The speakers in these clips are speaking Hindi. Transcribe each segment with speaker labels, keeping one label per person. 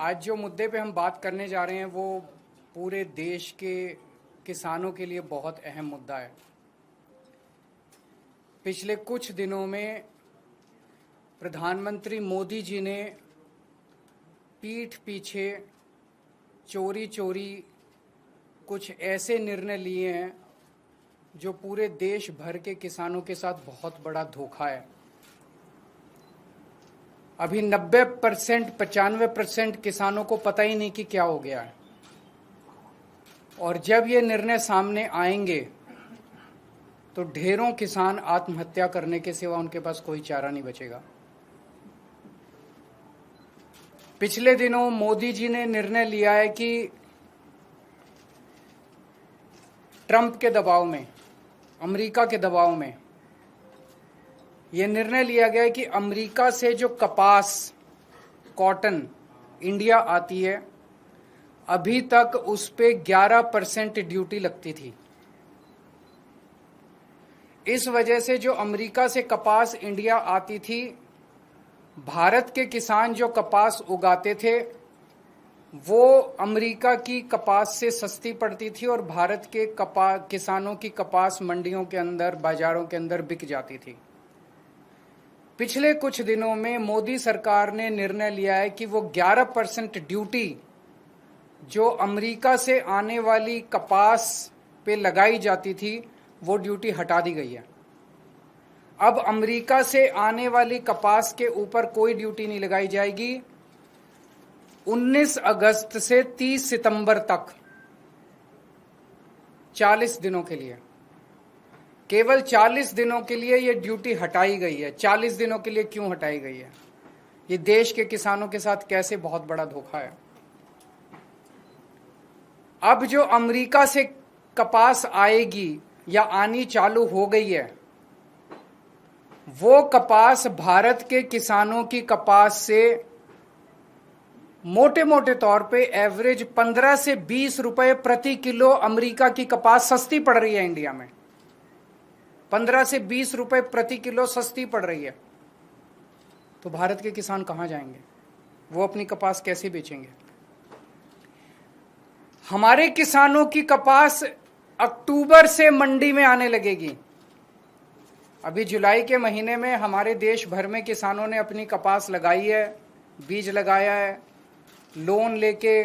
Speaker 1: आज जो मुद्दे पे हम बात करने जा रहे हैं वो पूरे देश के किसानों के लिए बहुत अहम मुद्दा है। पिछले कुछ दिनों में प्रधानमंत्री मोदी जी ने पीठ पीछे चोरी चोरी कुछ ऐसे निर्णय लिए हैं जो पूरे देश भर के किसानों के साथ बहुत बड़ा धोखा है। अभी 90% 95% किसानों को पता ही नहीं कि क्या हो गया है, और जब ये निर्णय सामने आएंगे तो ढेरों किसान आत्महत्या करने के सिवा उनके पास कोई चारा नहीं बचेगा। पिछले दिनों मोदी जी ने निर्णय लिया है कि ट्रंप के दबाव में, अमेरिका के दबाव में यह निर्णय लिया गया है कि अमेरिका से जो कपास, कॉटन इंडिया आती है, अभी तक उस पे 11% ड्यूटी लगती थी। इस वजह से जो अमेरिका से कपास इंडिया आती थी, भारत के किसान जो कपास उगाते थे वो अमेरिका की कपास से सस्ती पड़ती थी और भारत के किसानों की कपास मंडियों के अंदर, बाजारों के अंदर बिक जाती थी। पिछले कुछ दिनों में मोदी सरकार ने निर्णय लिया है कि वो 11% ड्यूटी जो अमेरिका से आने वाली कपास पे लगाई जाती थी वो ड्यूटी हटा दी गई है। अब अमेरिका से आने वाली कपास के ऊपर कोई ड्यूटी नहीं लगाई जाएगी। 19 अगस्त से 30 सितंबर तक 40 दिनों के लिए, केवल 40 दिनों के लिए ये ड्यूटी हटाई गई है। 40 दिनों के लिए क्यों हटाई गई है? ये देश के किसानों के साथ कैसे बहुत बड़ा धोखा है। अब जो अमेरिका से कपास आएगी या आनी चालू हो गई है, वो कपास भारत के किसानों की कपास से मोटे मोटे तौर पे एवरेज 15 से 20 रुपए प्रति किलो अमेरिका की कपास सस्ती पड़ रही है। इंडिया में 15 से 20 रुपए प्रति किलो सस्ती पड़ रही है। तो भारत के किसान कहां जाएंगे? वो अपनी कपास कैसे बेचेंगे? हमारे किसानों की कपास अक्टूबर से मंडी में आने लगेगी। अभी जुलाई के महीने में हमारे देश भर में किसानों ने अपनी कपास लगाई है, बीज लगाया है, लोन लेके,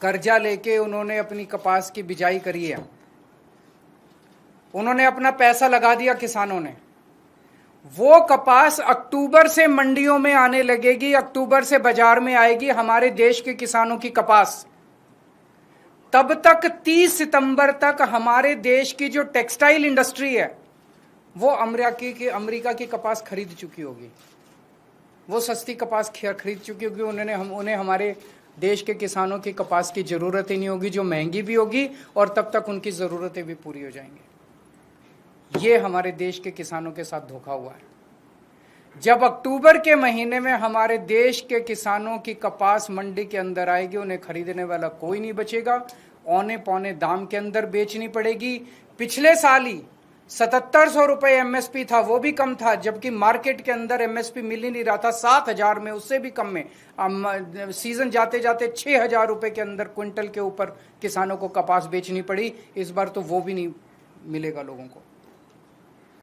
Speaker 1: कर्जा लेके उन्होंने अपनी कपास की बिजाई करी है। उन्होंने अपना पैसा लगा दिया किसानों ने। वो कपास अक्टूबर से मंडियों में आने लगेगी, अक्टूबर से बाजार में आएगी हमारे देश के किसानों की कपास। तब तक 30 सितंबर तक हमारे देश की जो टेक्सटाइल इंडस्ट्री है वो अमेरिका की कपास खरीद चुकी होगी। वो सस्ती कपास खरीद चुकी होगी। उन्हें हमारे देश के किसानों की कपास की जरूरत ही नहीं होगी, जो महंगी भी होगी, और तब तक उनकी जरूरतें भी पूरी हो जाएंगी। ये हमारे देश के किसानों के साथ धोखा हुआ है। जब अक्टूबर के महीने में हमारे देश के किसानों की कपास मंडी के अंदर आएगी, उन्हें खरीदने वाला कोई नहीं बचेगा, औने पौने दाम के अंदर बेचनी पड़ेगी। पिछले साल ही 7700 रुपए एमएसपी था, वो भी कम था, जबकि मार्केट के अंदर एमएसपी मिल ही नहीं रहा था। 7000 में, उससे भी कम में सीजन जाते जाते 6000 रुपए के अंदर क्विंटल के ऊपर किसानों को कपास बेचनी पड़ी। इस बार तो वो भी नहीं मिलेगा लोगों को।